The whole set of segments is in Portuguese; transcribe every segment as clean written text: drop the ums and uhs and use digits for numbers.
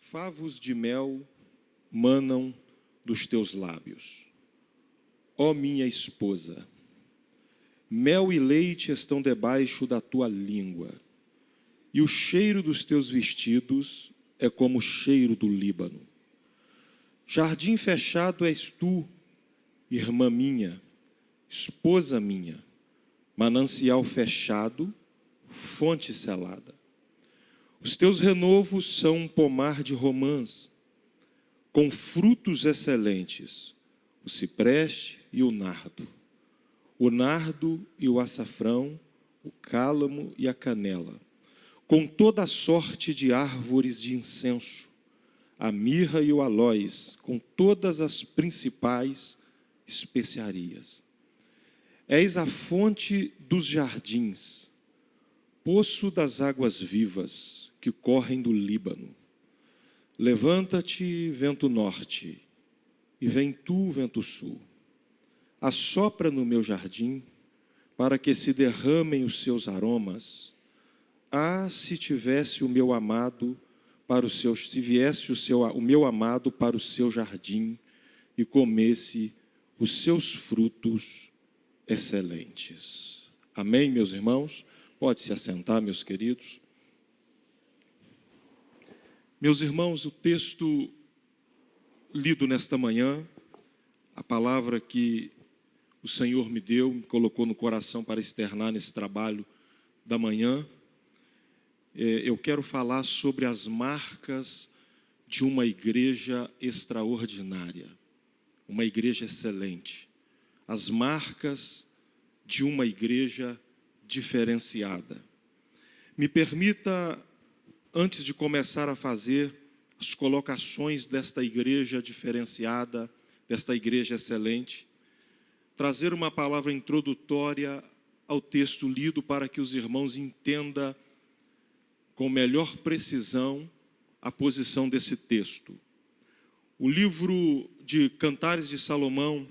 Favos de mel manam dos teus lábios, ó minha esposa. Mel e leite estão debaixo da tua língua, e o cheiro dos teus vestidos é como o cheiro do Líbano. Jardim fechado és tu, irmã minha, esposa minha, manancial fechado, fonte selada. Os teus renovos são um pomar de romãs, com frutos excelentes, o cipreste e o nardo e o açafrão, o cálamo e a canela, com toda a sorte de árvores de incenso, a mirra e o aloés, com todas as principais especiarias. És a fonte dos jardins, poço das águas vivas que correm do Líbano. Levanta-te, vento norte, e vem tu, vento sul. Assopra no meu jardim, para que se derramem os seus aromas. Ah, se tivesse o meu amado se viesse o meu amado para o seu jardim e comesse os seus frutos excelentes. Amém, meus irmãos? Pode se assentar, meus queridos. Meus irmãos, o texto lido nesta manhã, a palavra que o Senhor me deu, me colocou no coração para externar nesse trabalho da manhã, eu quero falar sobre as marcas de uma igreja extraordinária, uma igreja excelente, as marcas de uma igreja diferenciada. Me permita, antes de começar a fazer as colocações desta igreja diferenciada, desta igreja excelente, trazer uma palavra introdutória ao texto lido para que os irmãos entendam com melhor precisão a posição desse texto. O livro de Cantares de Salomão,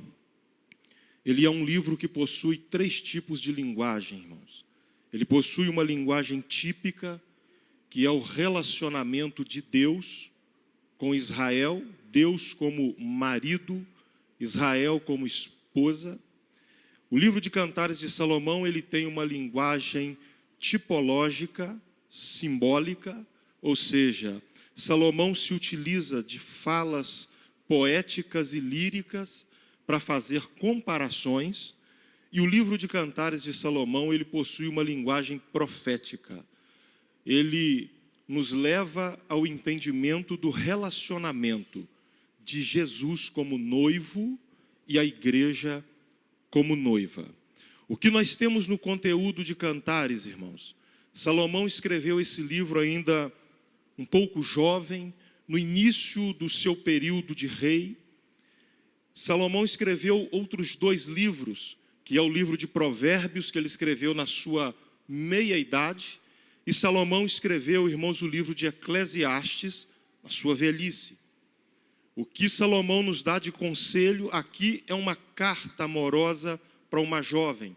ele é um livro que possui 3 tipos de linguagem, irmãos. Ele possui uma linguagem típica, que é o relacionamento de Deus com Israel, Deus como marido, Israel como esposa. O livro de Cantares de Salomão, ele tem uma linguagem tipológica, simbólica, ou seja, Salomão se utiliza de falas poéticas e líricas para fazer comparações, e o livro de Cantares de Salomão, ele possui uma linguagem profética. Ele nos leva ao entendimento do relacionamento de Jesus como noivo e a igreja como noiva. O que nós temos no conteúdo de Cantares, irmãos? Salomão escreveu esse livro ainda um pouco jovem, no início do seu período de rei. Salomão escreveu outros 2 livros, que é o livro de Provérbios, que ele escreveu na sua meia-idade, e Salomão escreveu, irmãos, o livro de Eclesiastes, na sua velhice. O que Salomão nos dá de conselho aqui é uma carta amorosa para uma jovem.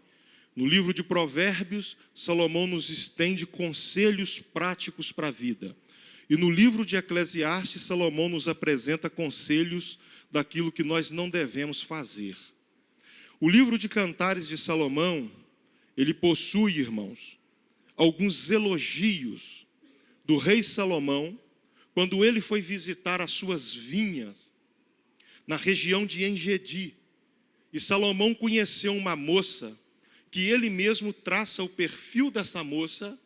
No livro de Provérbios, Salomão nos estende conselhos práticos para a vida. E no livro de Eclesiastes, Salomão nos apresenta conselhos daquilo que nós não devemos fazer. O livro de Cantares de Salomão, ele possui, irmãos, alguns elogios do rei Salomão, quando ele foi visitar as suas vinhas na região de Engedi. E Salomão conheceu uma moça, que ele mesmo traça o perfil dessa moça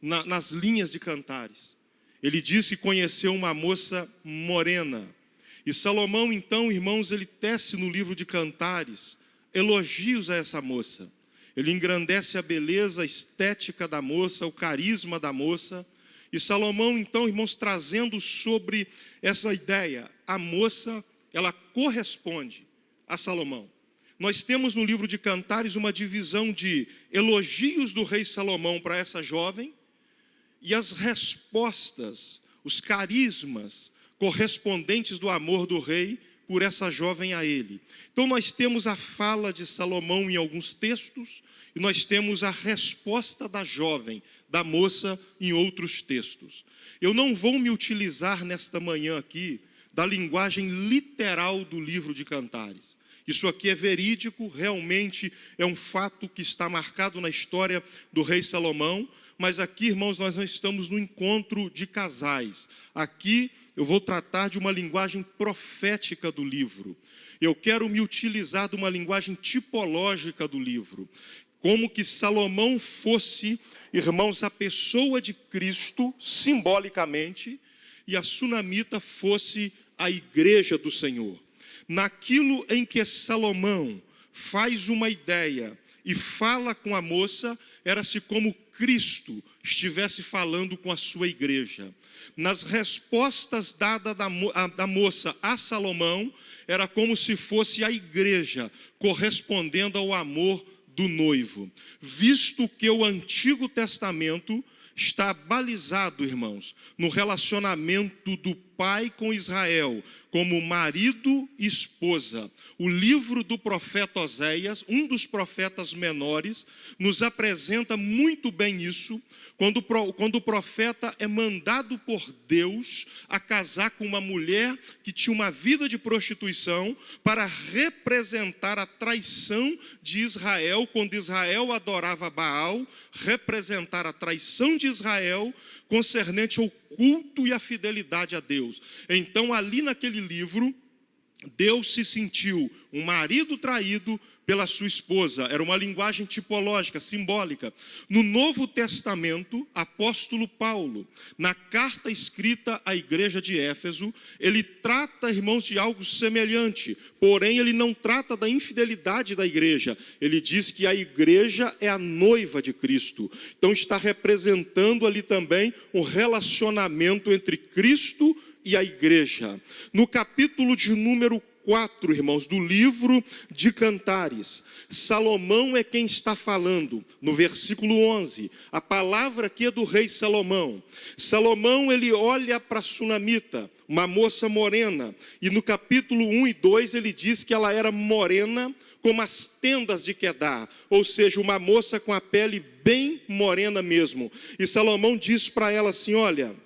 nas linhas de Cantares. Ele disse que conheceu uma moça morena. E Salomão, então, irmãos, ele tece no livro de Cantares elogios a essa moça. Ele engrandece a beleza, a estética da moça, o carisma da moça. E Salomão, então, irmãos, trazendo sobre essa ideia, a moça, ela corresponde a Salomão. Nós temos no livro de Cantares uma divisão de elogios do rei Salomão para essa jovem e as respostas, os carismas correspondentes do amor do rei por essa jovem a ele. Então nós temos a fala de Salomão em alguns textos, e nós temos a resposta da jovem, da moça, em outros textos. Eu não vou me utilizar nesta manhã aqui da linguagem literal do livro de Cantares. Isso aqui é verídico, realmente é um fato que está marcado na história do rei Salomão, mas aqui, irmãos, nós não estamos no encontro de casais. Aqui eu vou tratar de uma linguagem profética do livro. Eu quero me utilizar de uma linguagem tipológica do livro. Como que Salomão fosse, irmãos, a pessoa de Cristo, simbolicamente, e a sunamita fosse a igreja do Senhor. Naquilo em que Salomão faz uma ideia e fala com a moça, era-se como Cristo estivesse falando com a sua igreja. Nas respostas dadas da moça a Salomão, era como se fosse a igreja correspondendo ao amor do noivo. Visto que o Antigo Testamento está balizado, irmãos, no relacionamento do pai com Israel, como marido e esposa. O livro do profeta Oséias, um dos profetas menores, nos apresenta muito bem isso, quando o profeta é mandado por Deus a casar com uma mulher que tinha uma vida de prostituição, para representar a traição de Israel, quando Israel adorava Baal, representar a traição de Israel concernente ao culto e à fidelidade a Deus. Então, ali naquele livro, Deus se sentiu um marido traído pela sua esposa. Era uma linguagem tipológica, simbólica. No Novo Testamento, apóstolo Paulo, na carta escrita à igreja de Éfeso, ele trata, irmãos, de algo semelhante, porém ele não trata da infidelidade da igreja. Ele diz que a igreja é a noiva de Cristo. Então está representando ali também um relacionamento entre Cristo e a igreja. No capítulo de número 4, irmãos, do livro de Cantares, Salomão é quem está falando. No versículo 11, a palavra aqui é do rei Salomão. Salomão, ele olha para a sunamita, uma moça morena, e no capítulo 1 e 2 ele diz que ela era morena como as tendas de Quedar, ou seja, uma moça com a pele bem morena mesmo. E Salomão diz para ela assim: olha,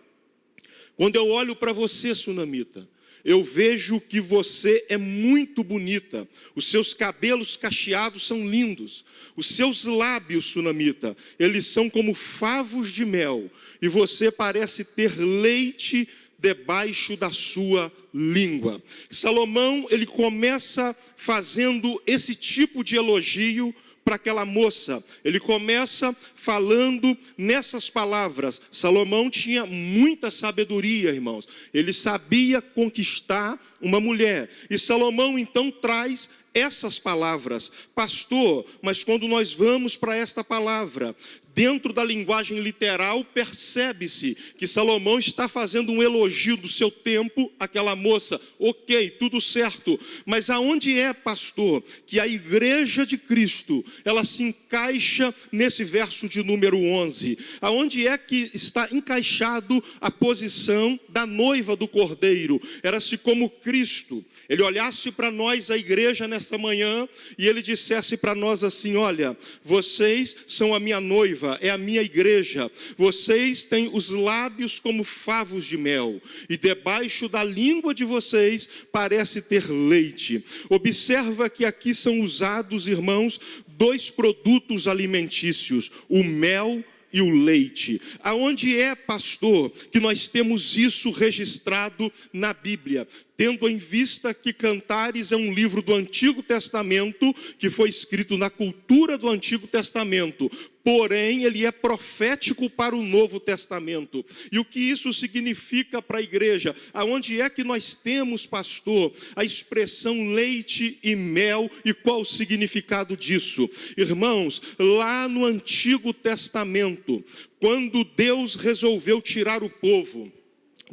quando eu olho para você, sunamita, eu vejo que você é muito bonita. Os seus cabelos cacheados são lindos. Os seus lábios, sunamita, eles são como favos de mel. E você parece ter leite debaixo da sua língua. Salomão, ele começa fazendo esse tipo de elogio para aquela moça. Ele começa falando nessas palavras. Salomão tinha muita sabedoria, irmãos. Ele sabia conquistar uma mulher. E Salomão então traz essas palavras. Pastor, mas quando nós vamos para esta palavra, dentro da linguagem literal, percebe-se que Salomão está fazendo um elogio do seu tempo àquela moça. Ok, tudo certo. Mas aonde é, pastor, que a igreja de Cristo, ela se encaixa nesse verso de número 11? Aonde é que está encaixado a posição da noiva do Cordeiro? Era-se como Cristo. Ele olhasse para nós, a igreja, nesta manhã, e ele dissesse para nós assim: olha, vocês são a minha noiva, é a minha igreja. Vocês têm os lábios como favos de mel, e debaixo da língua de vocês parece ter leite. Observa que aqui são usados, irmãos, dois produtos alimentícios: o mel e o leite. Aonde é, pastor, que nós temos isso registrado na Bíblia? Tendo em vista que Cantares é um livro do Antigo Testamento, que foi escrito na cultura do Antigo Testamento, porém ele é profético para o Novo Testamento. E o que isso significa para a igreja? Aonde é que nós temos, pastor, a expressão leite e mel, e qual o significado disso? Irmãos, lá no Antigo Testamento, quando Deus resolveu tirar o povo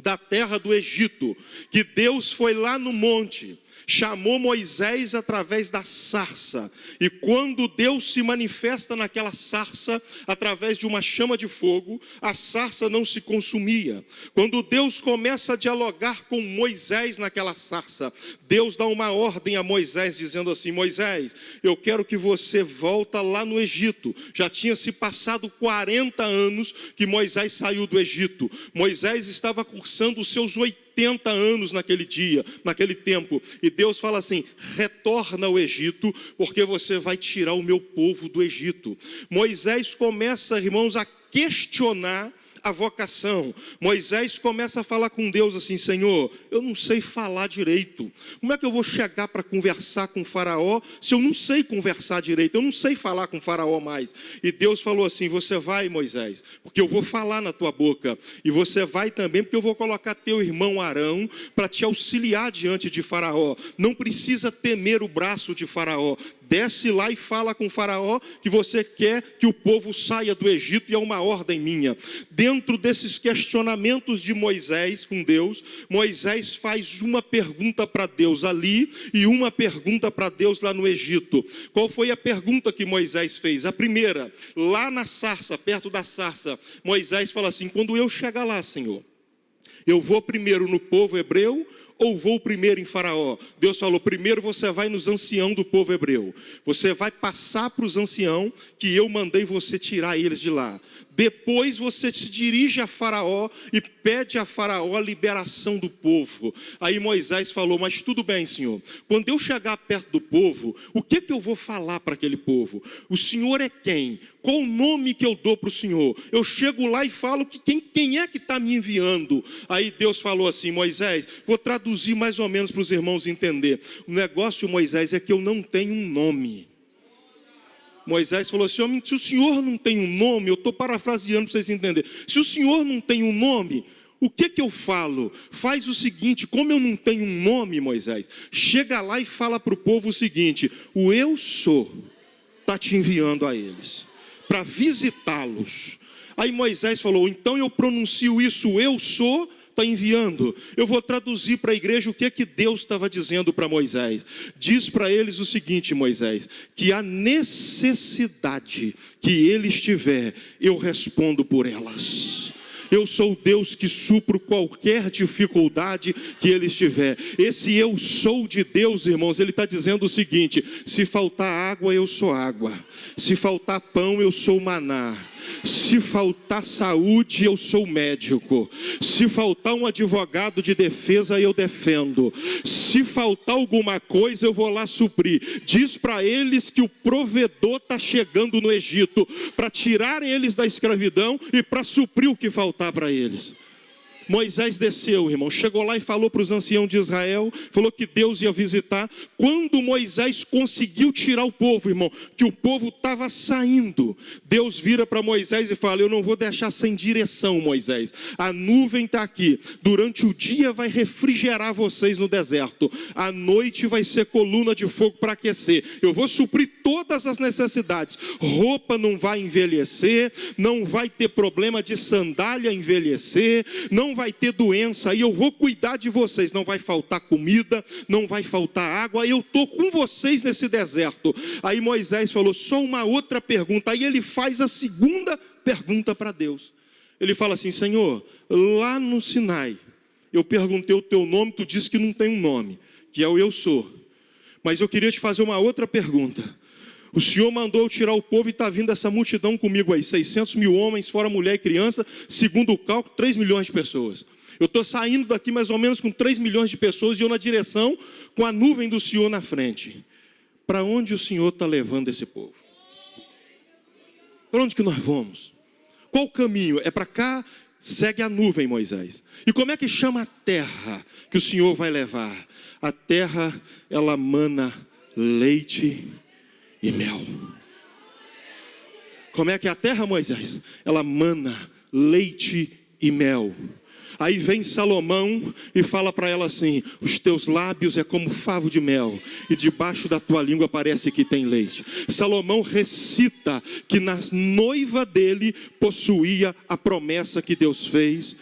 da terra do Egito, que Deus foi lá no monte chamou Moisés através da sarça, e quando Deus se manifesta naquela sarça, através de uma chama de fogo, a sarça não se consumia. Quando Deus começa a dialogar com Moisés naquela sarça, Deus dá uma ordem a Moisés, dizendo assim: Moisés, eu quero que você volta lá no Egito. Já tinha se passado 40 anos que Moisés saiu do Egito. Moisés estava cursando os seus 80 anos naquele dia, naquele tempo, e Deus fala assim: retorna ao Egito, porque você vai tirar o meu povo do Egito. Moisés começa, irmãos, a questionar a vocação. Moisés começa a falar com Deus assim: Senhor, eu não sei falar direito. Como é que eu vou chegar para conversar com o faraó se eu não sei conversar direito? Eu não sei falar com o faraó mais. E Deus falou assim: você vai, Moisés, porque eu vou falar na tua boca. E você vai também, porque eu vou colocar teu irmão Arão para te auxiliar diante de faraó. Não precisa temer o braço de faraó. Desce lá e fala com o faraó que você quer que o povo saia do Egito, e é uma ordem minha. Dentro desses questionamentos de Moisés com Deus, Moisés faz uma pergunta para Deus ali e uma pergunta para Deus lá no Egito. Qual foi a pergunta que Moisés fez? A primeira, lá na sarça, perto da sarça, Moisés fala assim: quando eu chegar lá, Senhor, eu vou primeiro no povo hebreu ou vou primeiro em faraó? Deus falou: primeiro você vai nos anciãos do povo hebreu. Você vai passar para os anciãos que eu mandei você tirar eles de lá. Depois você se dirige a faraó e pede a faraó a liberação do povo. Aí Moisés falou: mas tudo bem, Senhor, quando eu chegar perto do povo, o que eu vou falar para aquele povo? O Senhor é quem? Qual o nome que eu dou para o Senhor? Eu chego lá e falo que quem é que está me enviando? Aí Deus falou assim: Moisés, vou traduzir mais ou menos para os irmãos entender. O negócio, Moisés, é que eu não tenho um nome. Moisés falou assim: se o Senhor não tem um nome, eu estou parafraseando para vocês entenderem. Se o Senhor não tem um nome, o que eu falo? Faz o seguinte: como eu não tenho um nome, Moisés, chega lá e fala para o povo o seguinte: o eu sou está te enviando a eles, para visitá-los. Aí Moisés falou: então eu pronuncio isso, eu sou, está enviando. Eu vou traduzir para a igreja o que Deus estava dizendo para Moisés. Diz para eles o seguinte, Moisés: que a necessidade que eles tiver, eu respondo por elas. Eu sou o Deus que supro qualquer dificuldade que eles tiver. Esse eu sou de Deus, irmãos, ele está dizendo o seguinte: se faltar água, eu sou água. Se faltar pão, eu sou maná. Se faltar saúde, eu sou médico. Se faltar um advogado de defesa, eu defendo. Se faltar alguma coisa, eu vou lá suprir. Diz para eles que o provedor está chegando no Egito para tirar eles da escravidão e para suprir o que faltar para eles. Moisés desceu, irmão, chegou lá e falou para os anciãos de Israel, falou que Deus ia visitar. Quando Moisés conseguiu tirar o povo, irmão, que o povo estava saindo, Deus vira para Moisés e fala: eu não vou deixar sem direção, Moisés. A nuvem está aqui, durante o dia vai refrigerar vocês no deserto, à noite vai ser coluna de fogo para aquecer. Eu vou suprir todas as necessidades. Roupa não vai envelhecer, não vai ter problema de sandália envelhecer, não vai ter doença, e eu vou cuidar de vocês. Não vai faltar comida, não vai faltar água, eu estou com vocês nesse deserto. Aí Moisés falou: só uma outra pergunta. Aí ele faz a segunda pergunta para Deus. Ele fala assim: Senhor, lá no Sinai, eu perguntei o teu nome, tu disse que não tem um nome, que é o eu sou. Mas eu queria te fazer uma outra pergunta. O Senhor mandou eu tirar o povo e está vindo essa multidão comigo aí, 600 mil homens, fora mulher e criança, segundo o cálculo, 3 milhões de pessoas. Eu estou saindo daqui mais ou menos com 3 milhões de pessoas e eu na direção com a nuvem do Senhor na frente. Para onde o Senhor está levando esse povo? Para onde que nós vamos? Qual o caminho? É para cá? Segue a nuvem, Moisés. E como é que chama a terra que o Senhor vai levar? A terra, ela mana leite e mel. Como é que é a terra, Moisés? Ela mana leite e mel. Aí vem Salomão e fala para ela assim: os teus lábios é como favo de mel, e debaixo da tua língua parece que tem leite. Salomão recita que na noiva dele possuía a promessa que Deus fez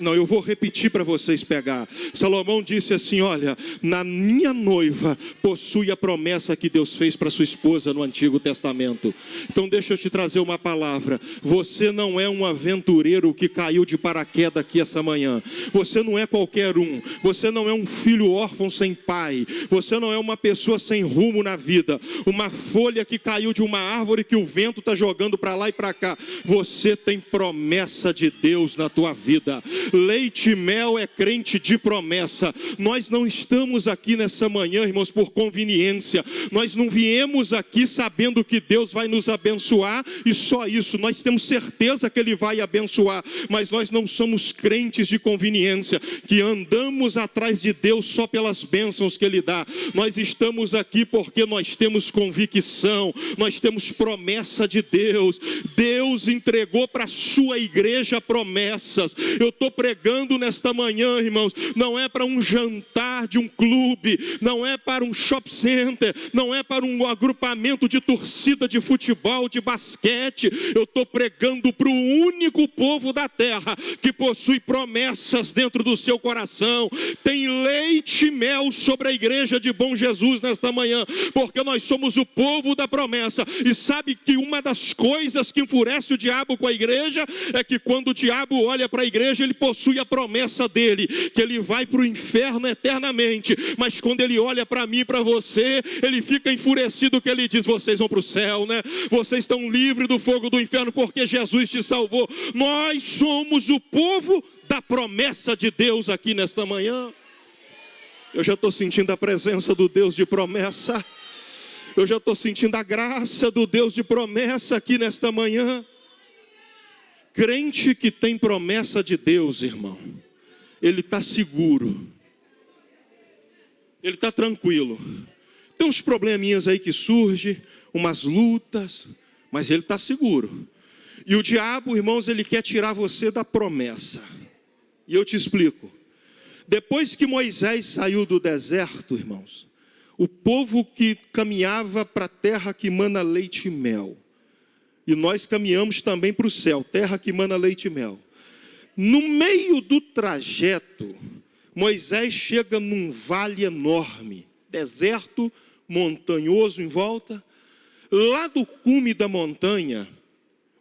Não, eu vou repetir para vocês pegar. Salomão disse assim, olha, na minha noiva possui a promessa que Deus fez para sua esposa no Antigo Testamento. Então deixa eu te trazer uma palavra. Você não é um aventureiro que caiu de paraquedas aqui essa manhã. Você não é qualquer um. Você não é um filho órfão sem pai. Você não é uma pessoa sem rumo na vida. Uma folha que caiu de uma árvore que o vento está jogando para lá e para cá. Você tem promessa de Deus na tua vida. Leite e mel é crente de promessa. Nós não estamos aqui nessa manhã, irmãos, por conveniência. Nós não viemos aqui sabendo que Deus vai nos abençoar e só isso. Nós temos certeza que Ele vai abençoar, mas nós não somos crentes de conveniência, que andamos atrás de Deus só pelas bênçãos que Ele dá. Nós estamos aqui porque nós temos convicção, nós temos promessa de Deus. Deus entregou para a sua igreja promessas. Eu estou pregando nesta manhã, irmãos, não é para um jantar de um clube, não é para um shopping center, não é para um agrupamento de torcida de futebol, de basquete. Eu estou pregando para o único povo da terra que possui promessas dentro do seu coração. Tem leite e mel sobre a igreja de Bom Jesus nesta manhã, porque nós somos o povo da promessa. E sabe que uma das coisas que enfurece o diabo com a igreja é que quando o diabo olha para a igreja, ele possui a promessa dele, que ele vai para o inferno eternamente. Mas quando ele olha para mim e para você, ele fica enfurecido, que ele diz, vocês vão para o céu, né? Vocês estão livres do fogo do inferno porque Jesus te salvou. Nós somos o povo da promessa de Deus aqui nesta manhã. Eu já estou sentindo a presença do Deus de promessa. Eu já estou sentindo a graça do Deus de promessa aqui nesta manhã. Crente que tem promessa de Deus, irmão, ele está seguro, ele está tranquilo. Tem uns probleminhas aí que surgem, umas lutas, mas ele está seguro. E o diabo, irmãos, ele quer tirar você da promessa. E eu te explico. Depois que Moisés saiu do deserto, irmãos, o povo que caminhava para a terra que mana leite e mel, e nós caminhamos também para o céu, terra que mana leite e mel. No meio do trajeto, Moisés chega num vale enorme, deserto, montanhoso em volta. Lá do cume da montanha,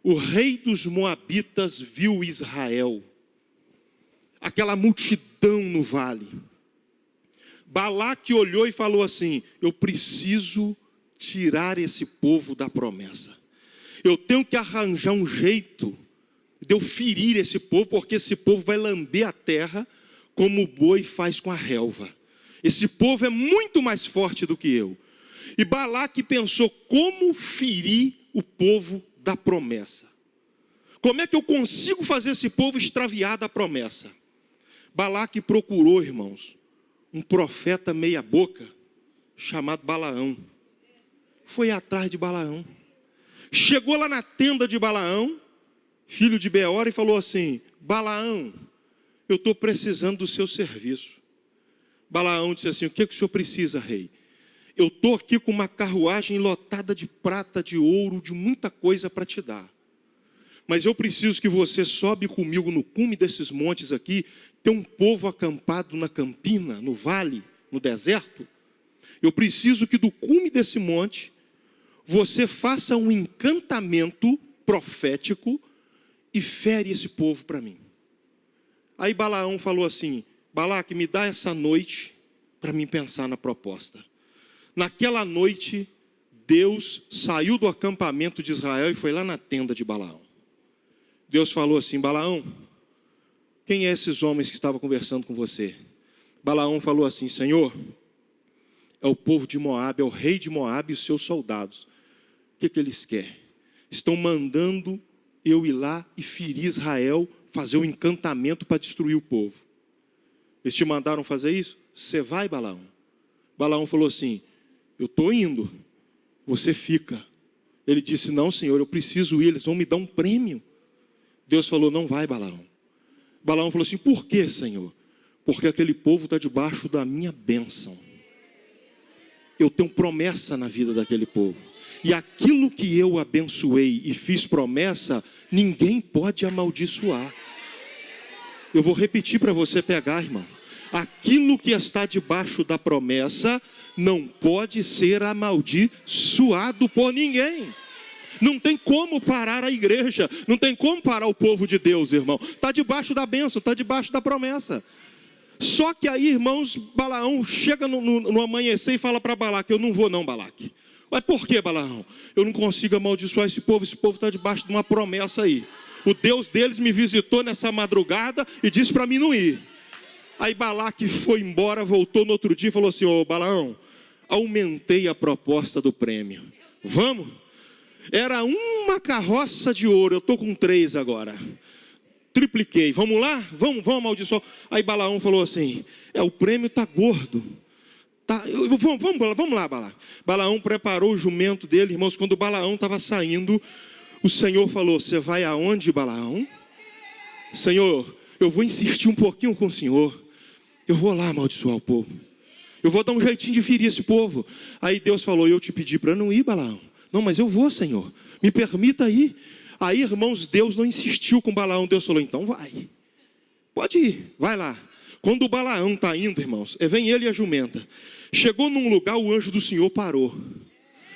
o rei dos Moabitas viu Israel, aquela multidão no vale. Balaque olhou e falou assim, eu preciso tirar esse povo da promessa. Eu tenho que arranjar um jeito de eu ferir esse povo, porque esse povo vai lamber a terra como o boi faz com a relva. Esse povo é muito mais forte do que eu. E Balaque pensou, como ferir o povo da promessa? Como é que eu consigo fazer esse povo extraviar da promessa? Balaque procurou, irmãos, um profeta meia boca, chamado Balaão. Foi atrás de Balaão. Chegou lá na tenda de Balaão, filho de Beor, e falou assim, Balaão, eu estou precisando do seu serviço. Balaão disse assim, o que o senhor precisa, rei? Eu estou aqui com uma carruagem lotada de prata, de ouro, de muita coisa para te dar. Mas eu preciso que você sobe comigo no cume desses montes aqui. Tem um povo acampado na campina, no vale, no deserto. Eu preciso que do cume desse monte, você faça um encantamento profético e fere esse povo para mim. Aí Balaão falou assim, Balaque, me dá essa noite para mim pensar na proposta. Naquela noite, Deus saiu do acampamento de Israel e foi lá na tenda de Balaão. Deus falou assim, Balaão, quem é esses homens que estavam conversando com você? Balaão falou assim, Senhor, é o povo de Moabe, é o rei de Moabe e os seus soldados. O que eles querem? Estão mandando eu ir lá e ferir Israel, fazer um encantamento para destruir o povo. Eles te mandaram fazer isso? Você vai, Balaão? Balaão falou assim, eu estou indo, você fica. Ele disse, não, Senhor, eu preciso ir, eles vão me dar um prêmio. Deus falou, não vai, Balaão. Balaão falou assim, por quê, Senhor? Porque aquele povo está debaixo da minha bênção. Eu tenho promessa na vida daquele povo. E aquilo que eu abençoei e fiz promessa, ninguém pode amaldiçoar. Eu vou repetir para você pegar, irmão. Aquilo que está debaixo da promessa não pode ser amaldiçoado por ninguém. Não tem como parar a igreja, não tem como parar o povo de Deus, irmão. Está debaixo da bênção, está debaixo da promessa. Só que aí, irmãos, Balaão chega no amanhecer e fala para Balaque: eu não vou não, Balaque. Mas por que, Balaão? Eu não consigo amaldiçoar esse povo está debaixo de uma promessa aí. O Deus deles me visitou nessa madrugada e disse para mim não ir. Aí Balaque foi embora, voltou no outro dia e falou assim: ô Balaão, aumentei a proposta do prêmio. Vamos? Era uma carroça de ouro, eu estou com 3 agora. Tripliquei, vamos lá? Vamos amaldiçoar. Aí Balaão falou assim: o prêmio está gordo. Tá, vamos lá, Balaão. Balaão preparou o jumento dele, irmãos. Quando Balaão estava saindo, o Senhor falou: você vai aonde, Balaão? Senhor, eu vou insistir um pouquinho com o Senhor. Eu vou lá amaldiçoar o povo. Eu vou dar um jeitinho de ferir esse povo. Aí Deus falou: eu te pedi para não ir, Balaão. Não, mas eu vou, Senhor. Me permita ir. Aí, irmãos, Deus não insistiu com Balaão. Deus falou: então vai. Pode ir, vai lá. Quando o Balaão está indo, irmãos, vem ele e a jumenta. Chegou num lugar, o anjo do Senhor parou.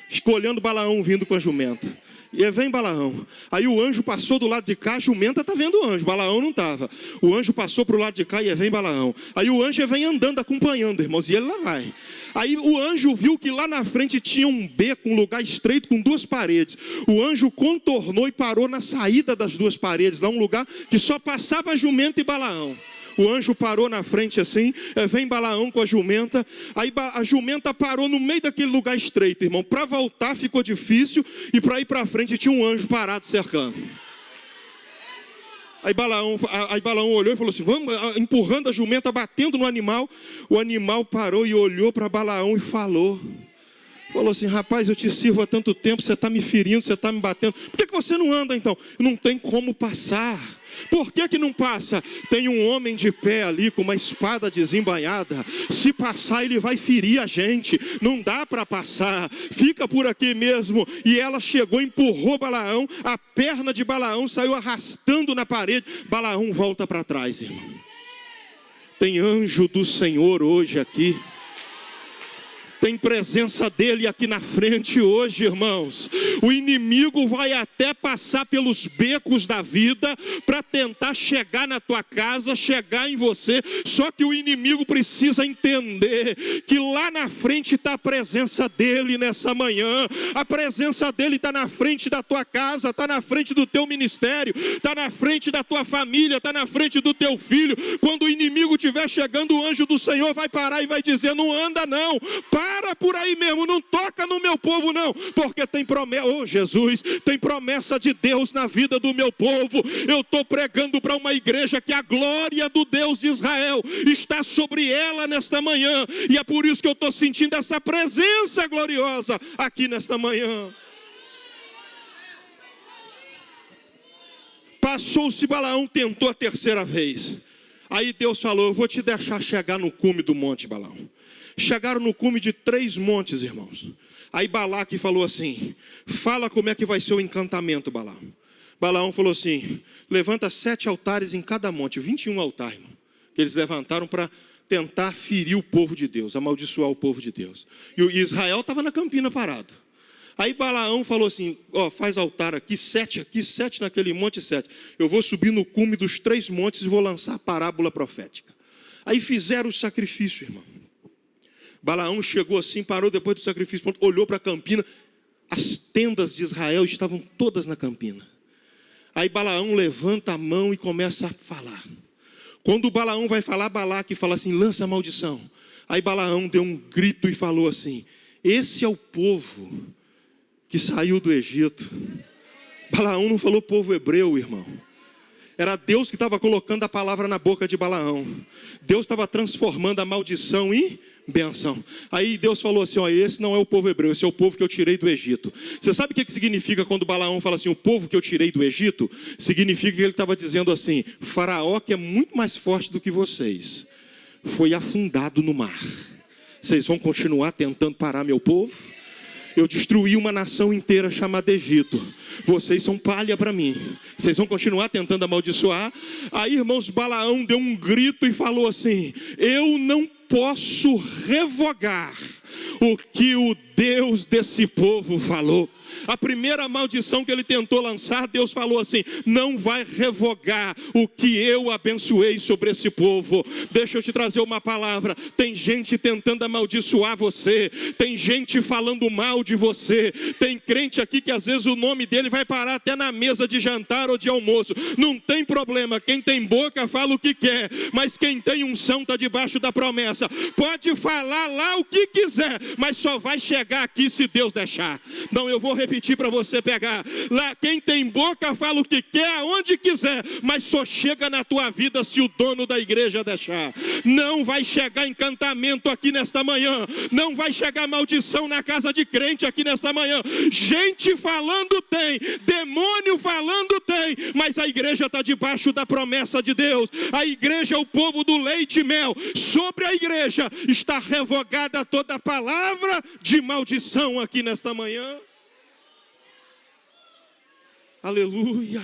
Ficou olhando Balaão vindo com a jumenta. E vem Balaão. Aí o anjo passou do lado de cá, a jumenta está vendo o anjo. Balaão não estava. O anjo passou para o lado de cá e vem Balaão. Aí o anjo vem andando, acompanhando, irmãos. E ele lá vai. Aí o anjo viu que lá na frente tinha um beco, um lugar estreito com 2 paredes. O anjo contornou e parou na saída das 2 paredes. Lá um lugar que só passava a jumenta e Balaão. O anjo parou na frente assim, vem Balaão com a jumenta. Aí a jumenta parou no meio daquele lugar estreito, irmão. Para voltar ficou difícil e para ir para frente tinha um anjo parado cercando. Aí Balaão olhou e falou assim: vamos, empurrando a jumenta, batendo no animal. O animal parou e olhou para Balaão e falou assim: rapaz, eu te sirvo há tanto tempo, você está me ferindo, você está me batendo. Por que você não anda então? Não tem como passar. Por que não passa? Tem um homem de pé ali com uma espada desembainhada. Se passar, ele vai ferir a gente. Não dá para passar. Fica por aqui mesmo. E ela chegou, empurrou Balaão. A perna de Balaão saiu arrastando na parede. Balaão volta para trás, irmão. Tem anjo do Senhor hoje aqui. Tem presença dele aqui na frente hoje, irmãos. O inimigo vai até passar pelos becos da vida para tentar chegar na tua casa, chegar em você. Só que o inimigo precisa entender que lá na frente está a presença dele nessa manhã. A presença dele está na frente da tua casa, está na frente do teu ministério, está na frente da tua família, está na frente do teu filho. Quando o inimigo estiver chegando, o anjo do Senhor vai parar e vai dizer: não anda não, para por aí mesmo, não toca no meu povo não, porque tem promessa, oh Jesus, tem promessa de Deus na vida do meu povo. Eu estou pregando para uma igreja que a glória do Deus de Israel está sobre ela nesta manhã, e é por isso que eu estou sentindo essa presença gloriosa aqui nesta manhã. Passou-se Balaão, tentou a 3ª vez. Aí Deus falou: eu vou te deixar chegar no cume do monte, Balaão. Chegaram no cume de 3 montes, irmãos. Aí Balaque falou assim: fala como é que vai ser o encantamento, Balaão. Balaão falou assim: levanta 7 altares em cada monte. 21 altares, irmão, que eles levantaram para tentar ferir o povo de Deus, amaldiçoar o povo de Deus. E Israel estava na campina parado. Aí Balaão falou assim: faz altar aqui, 7 naquele monte, 7. Eu vou subir no cume dos 3 montes e vou lançar a parábola profética. Aí fizeram o sacrifício, irmão. Balaão chegou assim, parou depois do sacrifício, olhou para a campina. As tendas de Israel estavam todas na campina. Aí Balaão levanta a mão e começa a falar. Quando Balaão vai falar, Balaque fala assim: lança a maldição. Aí Balaão deu um grito e falou assim: esse é o povo que saiu do Egito. Balaão não falou povo hebreu, irmão. Era Deus que estava colocando a palavra na boca de Balaão. Deus estava transformando a maldição em benção. Aí Deus falou assim: esse não é o povo hebreu, esse é o povo que eu tirei do Egito. Você sabe o que significa quando Balaão fala assim: o povo que eu tirei do Egito? Significa que ele estava dizendo assim: Faraó, que é muito mais forte do que vocês, foi afundado no mar. Vocês vão continuar tentando parar meu povo? Eu destruí uma nação inteira chamada Egito. Vocês são palha para mim. Vocês vão continuar tentando amaldiçoar? Aí, irmãos, Balaão deu um grito e falou assim: eu não posso revogar o que o Deus desse povo falou. A primeira maldição que ele tentou lançar, Deus falou assim: não vai revogar o que eu abençoei sobre esse povo. Deixa eu te trazer uma palavra. Tem gente tentando amaldiçoar você, tem gente falando mal de você, tem crente aqui que às vezes o nome dele vai parar até na mesa de jantar ou de almoço. Não tem problema, quem tem boca fala o que quer, mas quem tem unção está debaixo da promessa. Pode falar lá o que quiser, mas só vai chegar aqui se Deus deixar. Não, eu vou repetir para você pegar. Lá quem tem boca fala o que quer, aonde quiser, mas só chega na tua vida se o dono da igreja deixar. Não vai chegar encantamento aqui nesta manhã, não vai chegar maldição na casa de crente aqui nesta manhã. Gente falando tem, demônio falando tem, mas a igreja está debaixo da promessa de Deus. A igreja é o povo do leite e mel. Sobre a igreja está revogada toda palavra de maldição aqui nesta manhã. Aleluia.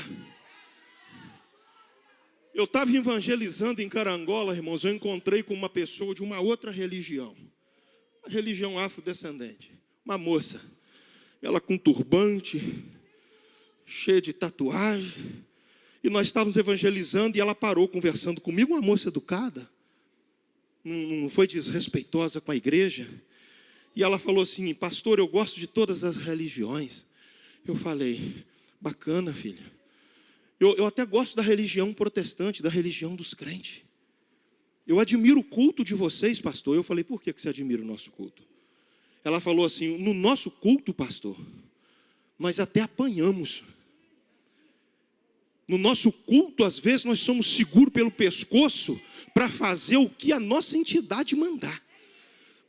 Eu estava evangelizando em Carangola, irmãos. Eu encontrei com uma pessoa de uma outra religião, a religião afrodescendente. Uma moça, ela com turbante, cheia de tatuagem. E nós estávamos evangelizando e ela parou conversando comigo. Uma moça educada, não foi desrespeitosa com a igreja. E ela falou assim: pastor, eu gosto de todas as religiões. Eu falei: bacana, filha. Eu até gosto da religião protestante, da religião dos crentes. Eu admiro o culto de vocês, pastor. Eu falei: por que você admira o nosso culto? Ela falou assim: no nosso culto, pastor, nós até apanhamos. No nosso culto, às vezes, nós somos seguros pelo pescoço para fazer o que a nossa entidade mandar.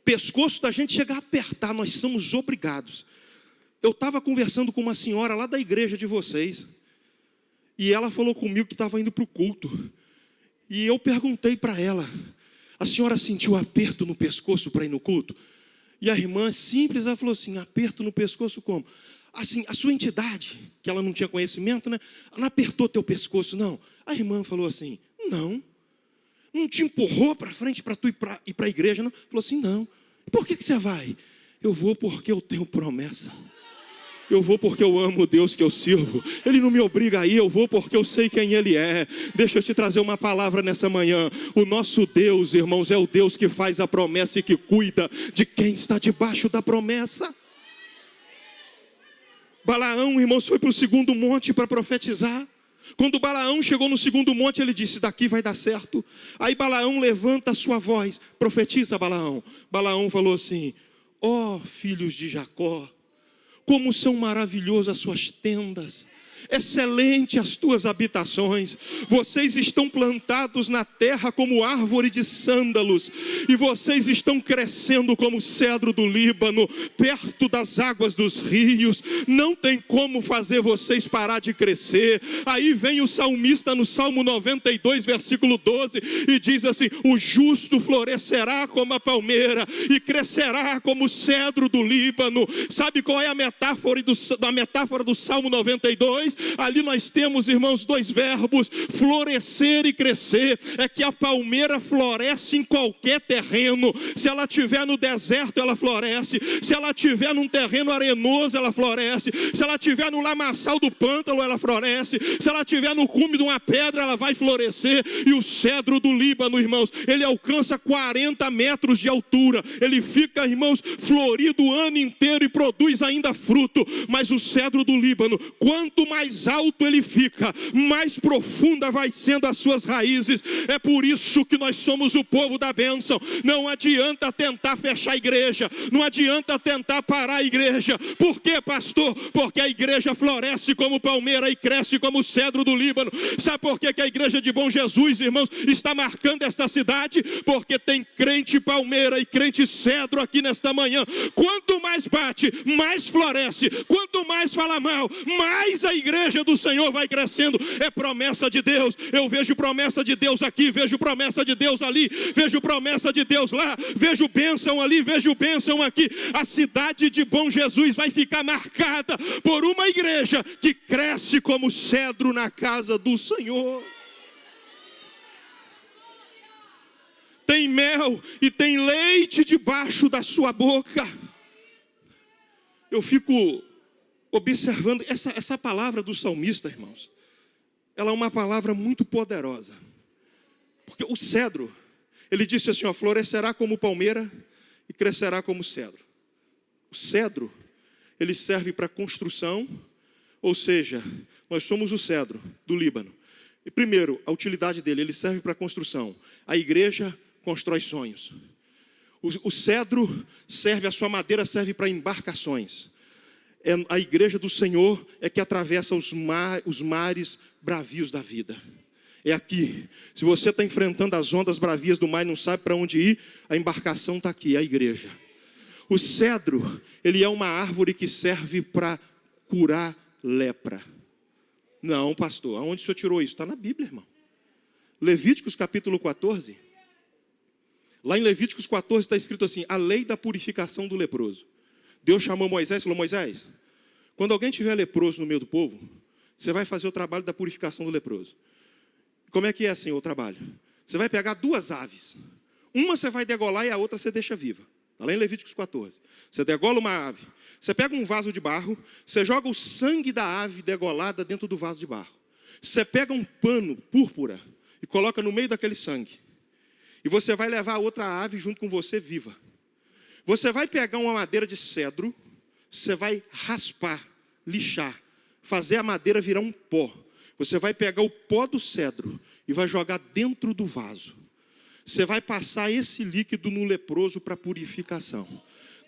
Pescoço da gente chegar a apertar, nós somos obrigados. Eu estava conversando com uma senhora lá da igreja de vocês, e ela falou comigo que estava indo para o culto. E eu perguntei para ela: a senhora sentiu aperto no pescoço para ir no culto? E a irmã simples, ela falou assim: aperto no pescoço como? Assim, a sua entidade, que ela não tinha conhecimento, né? Não apertou teu pescoço, não. A irmã falou assim: não te empurrou para frente para tu ir para a igreja, não? Falou assim: não. Por que você vai? Eu vou porque eu tenho promessa. Eu vou porque eu amo o Deus que eu sirvo. Ele não me obriga a ir, eu vou porque eu sei quem Ele é. Deixa eu te trazer uma palavra nessa manhã. O nosso Deus, irmãos, é o Deus que faz a promessa e que cuida de quem está debaixo da promessa. Balaão, irmãos, foi para o segundo monte para profetizar. Quando Balaão chegou no segundo monte, ele disse: daqui vai dar certo. Aí Balaão levanta a sua voz, profetiza Balaão. Balaão falou assim: ó filhos de Jacó, como são maravilhosas as suas tendas, excelente as tuas habitações. Vocês estão plantados na terra como árvore de sândalos, e vocês estão crescendo como cedro do Líbano, perto das águas dos rios. Não tem como fazer vocês parar de crescer. Aí vem o salmista no Salmo 92, versículo 12, e diz assim: o justo florescerá como a palmeira e crescerá como o cedro do Líbano. Sabe qual é a metáfora do Salmo 92? Ali nós temos, irmãos, dois verbos: florescer e crescer. É que a palmeira floresce em qualquer terreno. Se ela estiver no deserto, ela floresce. Se ela estiver num terreno arenoso, ela floresce. Se ela estiver no lamaçal do pântano, ela floresce. Se ela estiver no cume de uma pedra, ela vai florescer. E o cedro do Líbano, irmãos, ele alcança 40 metros de altura. Ele fica, irmãos, florido o ano inteiro e produz ainda fruto. Mas o cedro do Líbano, quanto mais alto ele fica, mais profunda vai sendo as suas raízes. É por isso que nós somos o povo da bênção. Não adianta tentar fechar a igreja, não adianta tentar parar a igreja. Por quê, pastor? Porque a igreja floresce como palmeira e cresce como o cedro do Líbano. Sabe por que a igreja de Bom Jesus, irmãos, está marcando esta cidade? Porque tem crente palmeira e crente cedro aqui nesta manhã. Quanto mais bate, mais floresce. Quanto mais fala mal, mais a igreja igreja do Senhor vai crescendo. É promessa de Deus. Eu vejo promessa de Deus aqui, vejo promessa de Deus ali, vejo promessa de Deus lá, vejo bênção ali, vejo bênção aqui. A cidade de Bom Jesus vai ficar marcada por uma igreja que cresce como cedro na casa do Senhor. Tem mel e tem leite debaixo da sua boca. Eu fico observando essa palavra do salmista, irmãos. Ela é uma palavra muito poderosa. Porque o cedro, ele disse assim, ó, florescerá como palmeira e crescerá como cedro. O cedro, ele serve para construção, ou seja, nós somos o cedro do Líbano. E primeiro, a utilidade dele, ele serve para construção. A igreja constrói sonhos. O cedro serve, a sua madeira serve para embarcações. A igreja do Senhor é que atravessa os mares bravios da vida. É aqui. Se você está enfrentando as ondas bravias do mar e não sabe para onde ir, a embarcação está aqui, a igreja. O cedro, ele é uma árvore que serve para curar lepra. Não, pastor, aonde o senhor tirou isso? Está na Bíblia, irmão. Levíticos capítulo 14. Lá em Levíticos 14 está escrito assim, a lei da purificação do leproso. Deus chamou Moisés e falou, Moisés, quando alguém tiver leproso no meio do povo, você vai fazer o trabalho da purificação do leproso. Como é que é, Senhor, o trabalho? Você vai pegar 2 aves. Uma você vai degolar e a outra você deixa viva. Está lá em Levíticos 14. Você degola uma ave. Você pega um vaso de barro, você joga o sangue da ave degolada dentro do vaso de barro. Você pega um pano púrpura e coloca no meio daquele sangue. E você vai levar a outra ave junto com você viva. Você vai pegar uma madeira de cedro, você vai raspar, lixar, fazer a madeira virar um pó. Você vai pegar o pó do cedro e vai jogar dentro do vaso. Você vai passar esse líquido no leproso para purificação.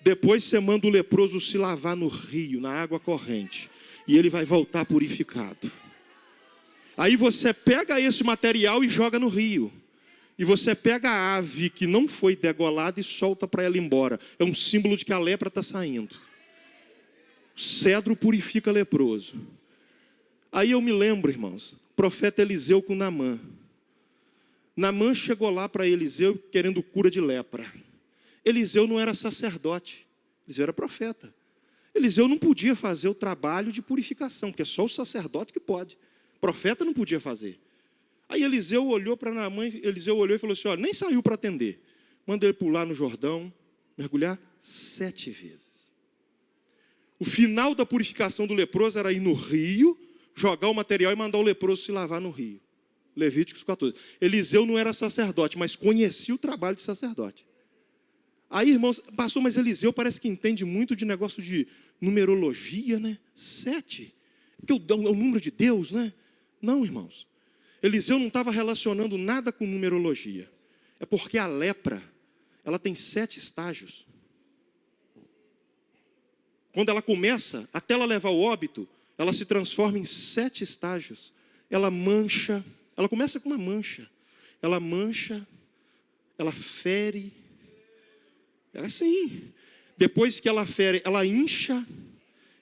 Depois você manda o leproso se lavar no rio, na água corrente. E ele vai voltar purificado. Aí você pega esse material e joga no rio. E você pega a ave que não foi degolada e solta para ela ir embora. É um símbolo de que a lepra está saindo. O cedro purifica leproso. Aí eu me lembro, irmãos, o profeta Eliseu com Naamã. Naamã chegou lá para Eliseu querendo cura de lepra. Eliseu não era sacerdote, Eliseu era profeta. Eliseu não podia fazer o trabalho de purificação, porque é só o sacerdote que pode. O profeta não podia fazer. Aí Eliseu olhou para Naamã, Eliseu olhou e falou assim, olha, nem saiu para atender. Manda ele pular no Jordão, mergulhar 7 vezes. O final da purificação do leproso era ir no rio, jogar o material e mandar o leproso se lavar no rio. Levíticos 14. Eliseu não era sacerdote, mas conhecia o trabalho de sacerdote. Aí, irmãos, pastor, mas Eliseu parece que entende muito de negócio de numerologia, né? 7. Porque é o número de Deus, né? Não, irmãos. Eliseu não estava relacionando nada com numerologia. É porque a lepra, ela tem 7 estágios. Quando ela começa, até ela levar ao óbito, ela se transforma em 7 estágios. Ela mancha, ela começa com uma mancha. Ela mancha, ela fere. É assim. Depois que ela fere, ela incha,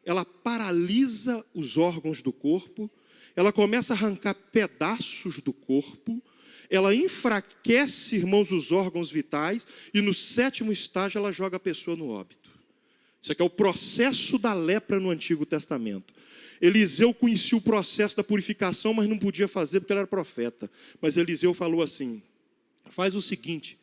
ela paralisa os órgãos do corpo. Ela começa a arrancar pedaços do corpo, ela enfraquece, irmãos, os órgãos vitais, e no 7º estágio ela joga a pessoa no óbito. Isso aqui é o processo da lepra no Antigo Testamento. Eliseu conhecia o processo da purificação, mas não podia fazer porque ele era profeta. Mas Eliseu falou assim, faz o seguinte,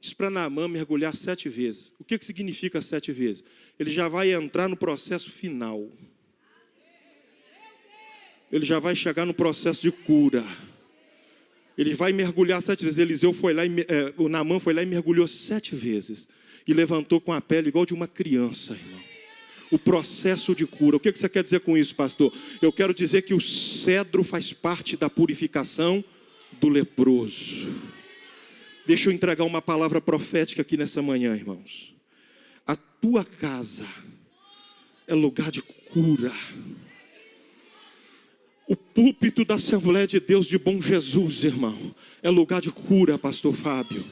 diz para Naamã mergulhar 7 vezes. O que significa 7 vezes? Ele já vai entrar no processo final. Ele já vai chegar no processo de cura. Ele vai mergulhar 7 vezes. Eliseu foi lá, o Naamã foi lá e mergulhou 7 vezes. E levantou com a pele igual de uma criança, irmão. O processo de cura. O que você quer dizer com isso, pastor? Eu quero dizer que o cedro faz parte da purificação do leproso. Deixa eu entregar uma palavra profética aqui nessa manhã, irmãos. A tua casa é lugar de cura. O púlpito da Assembleia de Deus de Bom Jesus, irmão, é lugar de cura, pastor Fábio.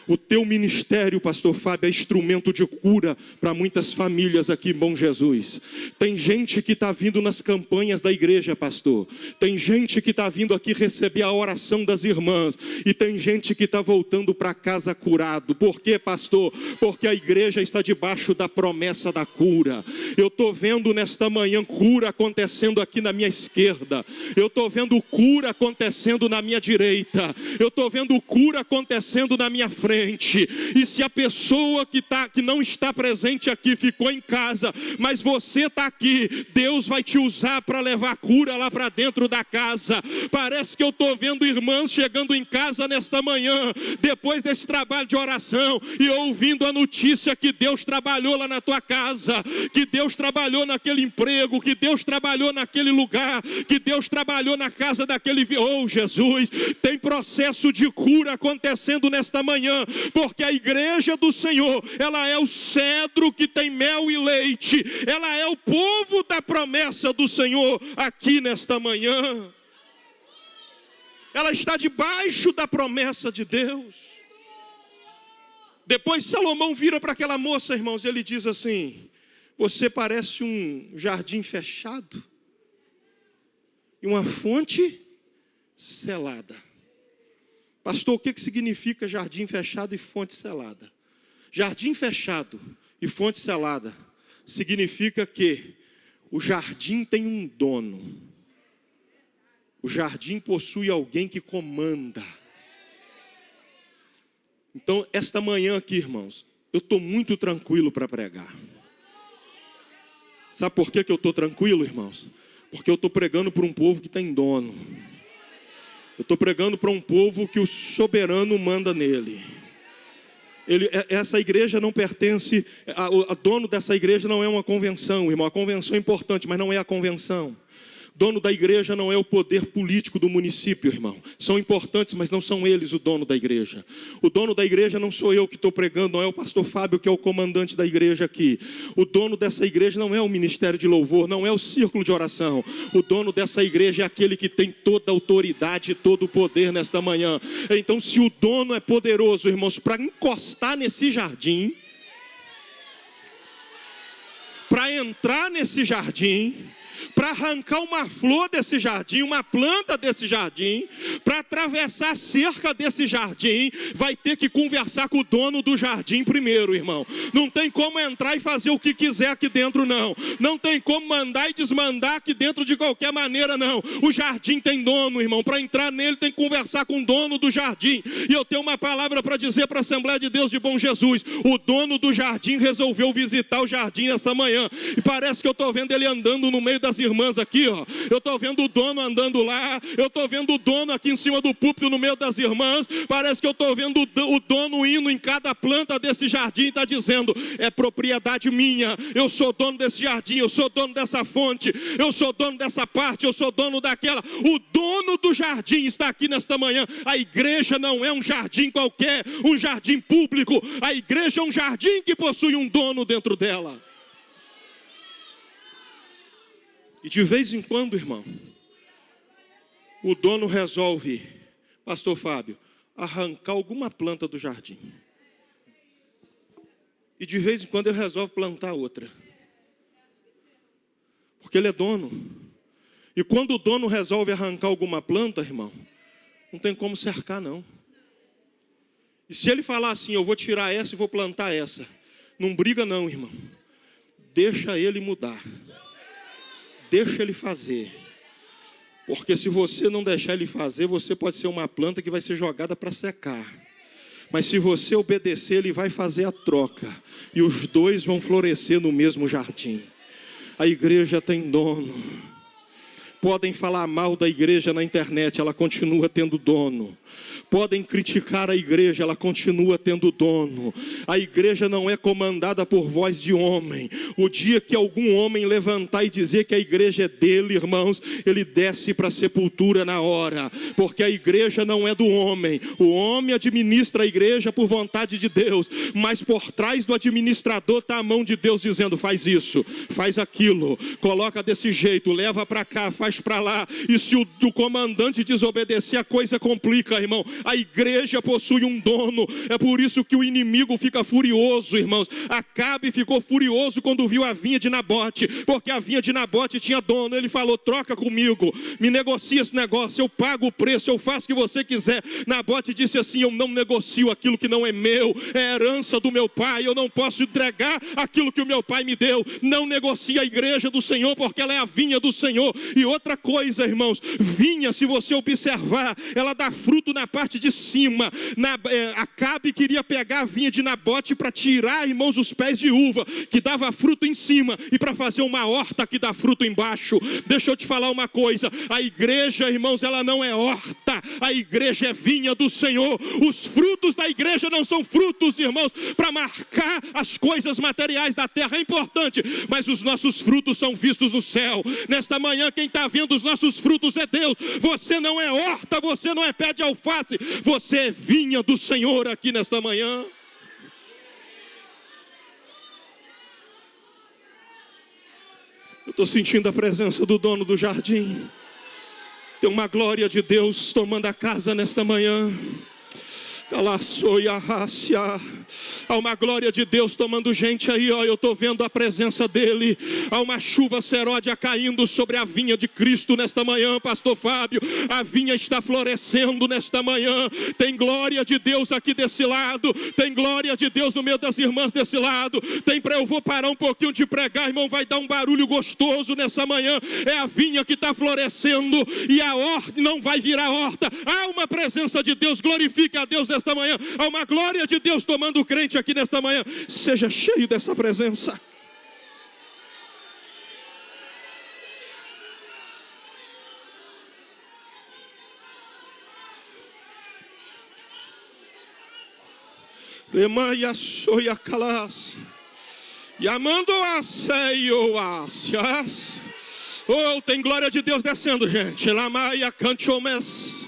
O teu ministério, pastor Fábio, é instrumento de cura para muitas famílias aqui em Bom Jesus. Tem gente que está vindo nas campanhas da igreja, pastor. Tem gente que está vindo aqui receber a oração das irmãs. E tem gente que está voltando para casa curado. Por quê, pastor? Porque a igreja está debaixo da promessa da cura. Eu estou vendo nesta manhã cura acontecendo aqui na minha esquerda. Eu estou vendo cura acontecendo na minha direita. Eu estou vendo cura acontecendo na minha frente. E se a pessoa que não está presente aqui ficou em casa, mas você está aqui, Deus vai te usar para levar cura lá para dentro da casa. Parece que eu estou vendo irmãs chegando em casa nesta manhã, depois desse trabalho de oração, e ouvindo a notícia que Deus trabalhou lá na tua casa, que Deus trabalhou naquele emprego, que Deus trabalhou naquele lugar, que Deus trabalhou na casa daquele... Oh, Jesus, tem processo de cura acontecendo nesta manhã, porque a igreja do Senhor, ela é o cedro que tem mel e leite, ela é o povo da promessa do Senhor aqui nesta manhã. Ela está debaixo da promessa de Deus. Depois Salomão vira para aquela moça, irmãos, ele diz assim: você parece um jardim fechado e uma fonte selada. Pastor, o que significa jardim fechado e fonte selada? Jardim fechado e fonte selada significa que o jardim tem um dono. O jardim possui alguém que comanda. Então, esta manhã aqui, irmãos, eu estou muito tranquilo para pregar. Sabe por que eu estou tranquilo, irmãos? Porque eu estou pregando para um povo que tem dono. Eu estou pregando para um povo que o soberano manda nele. Essa igreja não pertence, a dono dessa igreja não é uma convenção, irmão. A convenção é importante, mas não é a convenção. Dono da igreja não é o poder político do município, irmão. São importantes, mas não são eles o dono da igreja. O dono da igreja não sou eu que estou pregando, não é o pastor Fábio que é o comandante da igreja aqui. O dono dessa igreja não é o ministério de louvor, não é o círculo de oração. O dono dessa igreja é aquele que tem toda a autoridade e todo o poder nesta manhã. Então, se o dono é poderoso, irmãos, para encostar nesse jardim, para entrar nesse jardim, para arrancar uma flor desse jardim, uma planta desse jardim, para atravessar a cerca desse jardim, vai ter que conversar com o dono do jardim primeiro, irmão. Não tem como entrar e fazer o que quiser aqui dentro, não. Não tem como mandar e desmandar aqui dentro de qualquer maneira, não. O jardim tem dono, irmão. Para entrar nele tem que conversar com o dono do jardim. E eu tenho uma palavra para dizer para a Assembleia de Deus de Bom Jesus. O dono do jardim resolveu visitar o jardim essa manhã. E parece que eu estou vendo ele andando no meio das irmãs aqui, ó. Eu estou vendo o dono andando lá. Eu estou vendo o dono aqui em cima do púlpito no meio das irmãs. Parece que eu estou vendo o dono indo em cada planta desse jardim e está dizendo: é propriedade minha, eu sou dono desse jardim, eu sou dono dessa fonte, eu sou dono dessa parte, eu sou dono daquela. O dono do jardim está aqui nesta manhã. A igreja não é um jardim qualquer, um jardim público. A igreja é um jardim que possui um dono dentro dela. E de vez em quando, irmão, o dono resolve, pastor Fábio, arrancar alguma planta do jardim. E de vez em quando ele resolve plantar outra. Porque ele é dono. E quando o dono resolve arrancar alguma planta, irmão, não tem como cercar, não. E se ele falar assim: eu vou tirar essa e vou plantar essa, não briga não, irmão. Deixa ele mudar. Deixa ele fazer. Porque se você não deixar ele fazer, você pode ser uma planta que vai ser jogada para secar. Mas se você obedecer, ele vai fazer a troca. E os dois vão florescer no mesmo jardim. A igreja tem dono. Podem falar mal da igreja na internet, ela continua tendo dono. Podem criticar a igreja, ela continua tendo dono. A igreja não é comandada por voz de homem. O dia que algum homem levantar e dizer que a igreja é dele, irmãos, ele desce para a sepultura na hora. Porque a igreja não é do homem. O homem administra a igreja por vontade de Deus. Mas por trás do administrador está a mão de Deus dizendo: faz isso, faz aquilo, coloca desse jeito, leva para cá, faz mais para lá. E se o comandante desobedecer, a coisa complica, irmão. A igreja possui um dono. É por isso que o inimigo fica furioso, irmãos. Acabe ficou furioso quando viu a vinha de Nabote, porque a vinha de Nabote tinha dono. Ele falou: troca comigo, me negocia esse negócio, eu pago o preço, eu faço o que você quiser. Nabote disse assim: eu não negocio aquilo que não é meu, é herança do meu pai, eu não posso entregar aquilo que o meu pai me deu. Não negocia a igreja do Senhor, porque ela é a vinha do Senhor. E outra coisa, irmãos, vinha, se você observar, ela dá fruto na parte de cima. Acabe queria pegar a vinha de Nabote para tirar, irmãos, os pés de uva, que dava fruto em cima, e para fazer uma horta que dá fruto embaixo. Deixa eu te falar uma coisa: a igreja, irmãos, ela não é horta, a igreja é vinha do Senhor. Os frutos da igreja não são frutos, irmãos, para marcar as coisas materiais da terra, é importante, mas os nossos frutos são vistos no céu. Nesta manhã, quem está vendo os nossos frutos é Deus. Você não é horta, você não é pé de alface, você é vinha do Senhor aqui nesta manhã. Eu estou sentindo a presença do dono do jardim. Tem uma glória de Deus tomando a casa nesta manhã. Há uma glória de Deus tomando gente aí, ó. Eu estou vendo a presença dele. Há uma chuva seródia caindo sobre a vinha de Cristo nesta manhã, pastor Fábio. A vinha está florescendo nesta manhã. Tem glória de Deus aqui desse lado, tem glória de Deus no meio das irmãs desse lado. Eu vou parar um pouquinho de pregar, irmão, vai dar um barulho gostoso nessa manhã. É a vinha que está florescendo, e a horta não vai virar horta. Há uma presença de Deus, glorifique a Deus nesta manhã. Há uma glória de Deus tomando o crente aqui nesta manhã. Seja cheio dessa presença. Remaia soia calas. Yamando a seio asias. Oh, tem glória de Deus descendo, gente. Lamaia canchomes.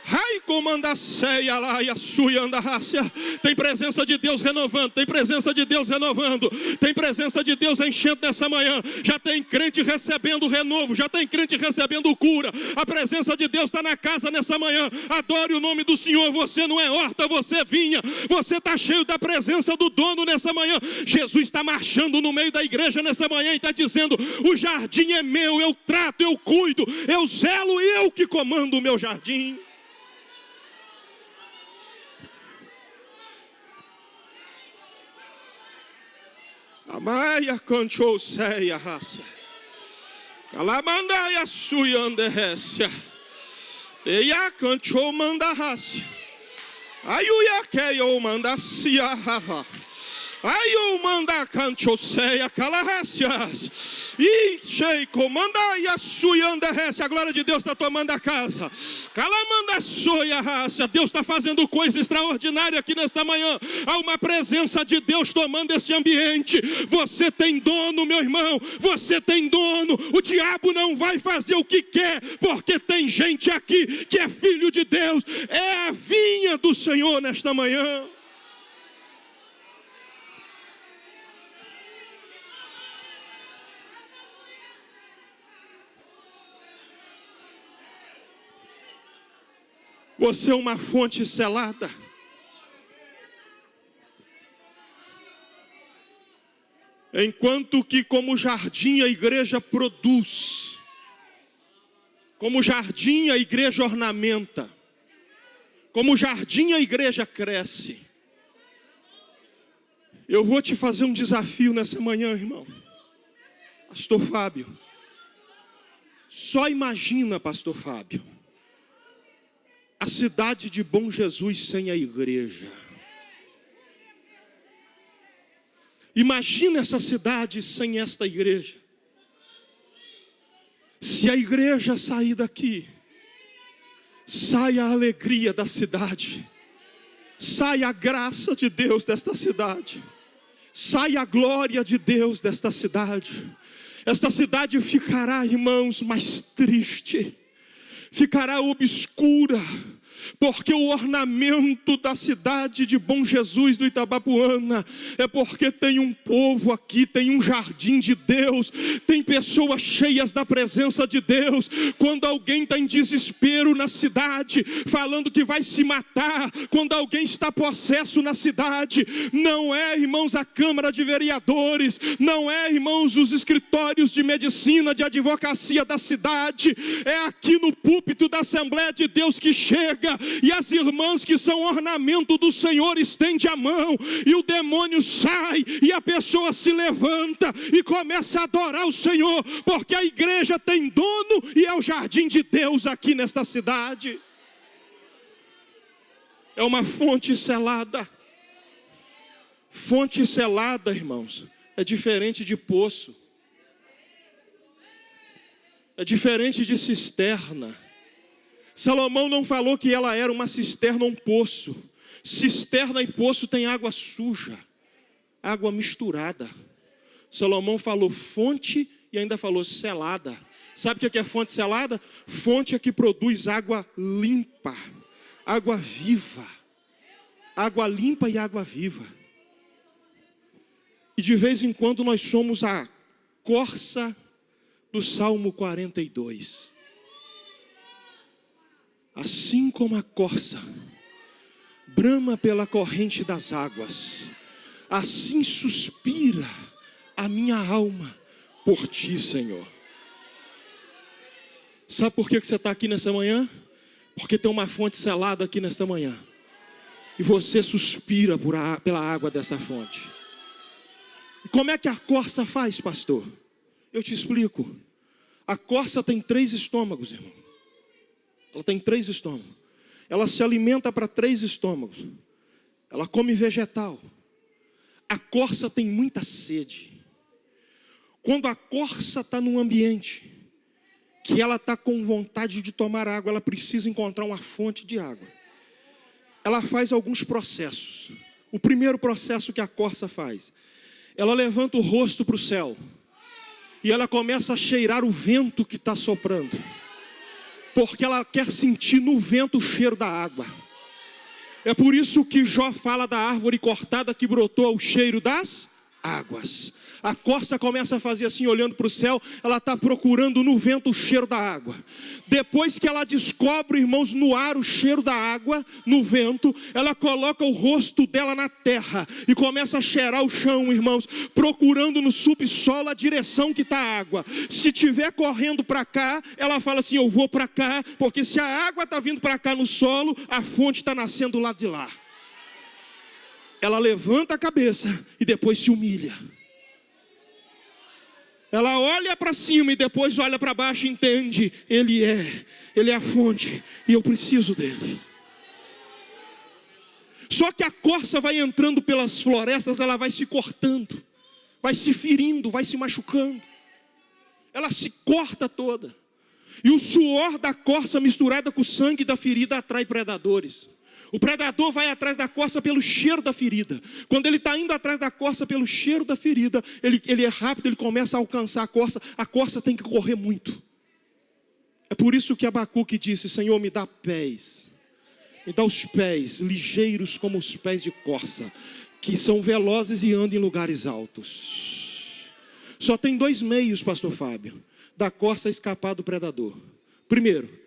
Ai, comanda ceia lá e a sua anda rácia. Tem presença de Deus renovando, tem presença de Deus renovando, tem presença de Deus enchendo nessa manhã. Já tem crente recebendo renovo, já tem crente recebendo cura. A presença de Deus está na casa nessa manhã. Adore o nome do Senhor. Você não é horta, você é vinha. Você está cheio da presença do dono nessa manhã. Jesus está marchando no meio da igreja nessa manhã e está dizendo: o jardim é meu, eu trato, eu cuido, eu zelo, eu que comando o meu jardim. Amaia cantou ceia raça. Calamandaia suia anderrécia. Eia cantou manda raça. Aiuia que eu manda cia haha. Aiu manda cantou ceia calarrácias. E chei comanda e a sua anderrécia. A glória de Deus está tomando a casa. Calamanda soia raça. Deus está fazendo coisa extraordinária aqui nesta manhã. Há uma presença de Deus tomando este ambiente. Você tem dono, meu irmão. Você tem dono. O diabo não vai fazer o que quer, porque tem gente aqui que é filho de Deus. É a vinha do Senhor nesta manhã. Você é uma fonte selada. Enquanto que como jardim a igreja produz, como jardim a igreja ornamenta, como jardim a igreja cresce. Eu vou te fazer um desafio nessa manhã, irmão. Pastor Fábio, só imagina, pastor Fábio, a cidade de Bom Jesus sem a igreja. Imagina essa cidade sem esta igreja. Se a igreja sair daqui, sai a alegria da cidade, sai a graça de Deus desta cidade, sai a glória de Deus desta cidade. Esta cidade ficará, irmãos, mais triste, ficará obscura, porque o ornamento da cidade de Bom Jesus do Itabapoana é porque tem um povo aqui, tem um jardim de Deus, tem pessoas cheias da presença de Deus. Quando alguém está em desespero na cidade, falando que vai se matar, quando alguém está possesso na cidade, não é, irmãos, a Câmara de Vereadores, não é, irmãos, os escritórios de medicina, de advocacia da cidade, é aqui no púlpito da Assembleia de Deus que chega, e as irmãs que são ornamento do Senhor estende a mão, e o demônio sai, e a pessoa se levanta e começa a adorar o Senhor, porque a igreja tem dono e é o jardim de Deus aqui nesta cidade. É uma fonte selada. Fonte selada, irmãos, é diferente de poço, é diferente de cisterna. Salomão não falou que ela era uma cisterna ou um poço. Cisterna e poço tem água suja, água misturada. Salomão falou fonte e ainda falou selada. Sabe o que é fonte selada? Fonte é que produz água limpa, água viva. Água limpa e água viva. E de vez em quando nós somos a corça do Salmo 42. Assim como a corça brama pela corrente das águas, assim suspira a minha alma por ti, Senhor. Sabe por que você está aqui nessa manhã? Porque tem uma fonte selada aqui nesta manhã, e você suspira pela água dessa fonte. E como é que a corça faz, pastor? Eu te explico. A corça tem 3 estômagos, irmão. Ela tem 3 estômagos. Ela se alimenta para 3 estômagos. Ela come vegetal. A corça tem muita sede. Quando a corça está num ambiente que ela está com vontade de tomar água, ela precisa encontrar uma fonte de água. Ela faz alguns processos. O primeiro processo que a corça faz, ela levanta o rosto para o céu e ela começa a cheirar o vento que está soprando, porque ela quer sentir no vento o cheiro da água. É por isso que Jó fala da árvore cortada que brotou o cheiro das águas. A corça começa a fazer assim, olhando para o céu, ela está procurando no vento o cheiro da água. Depois que ela descobre, irmãos, no ar o cheiro da água, no vento, ela coloca o rosto dela na terra e começa a cheirar o chão, irmãos, procurando no subsolo a direção que está a água. Se estiver correndo para cá, ela fala assim, eu vou para cá, porque se a água está vindo para cá no solo, a fonte está nascendo do lado de lá. Ela levanta a cabeça e depois se humilha. Ela olha para cima e depois olha para baixo e entende, Ele é a fonte e eu preciso dele. Só que a corça vai entrando pelas florestas, ela vai se cortando, vai se ferindo, vai se machucando. Ela se corta toda. E o suor da corça misturada com o sangue da ferida atrai predadores. O predador vai atrás da corça pelo cheiro da ferida. Quando ele está indo atrás da corça pelo cheiro da ferida, ele é rápido, ele começa a alcançar a corça tem que correr muito. É por isso que Abacuque disse, Senhor, me dá pés, me dá os pés ligeiros como os pés de corça, que são velozes e andam em lugares altos. Só tem 2 meios, pastor Fábio, da corça escapar do predador. Primeiro,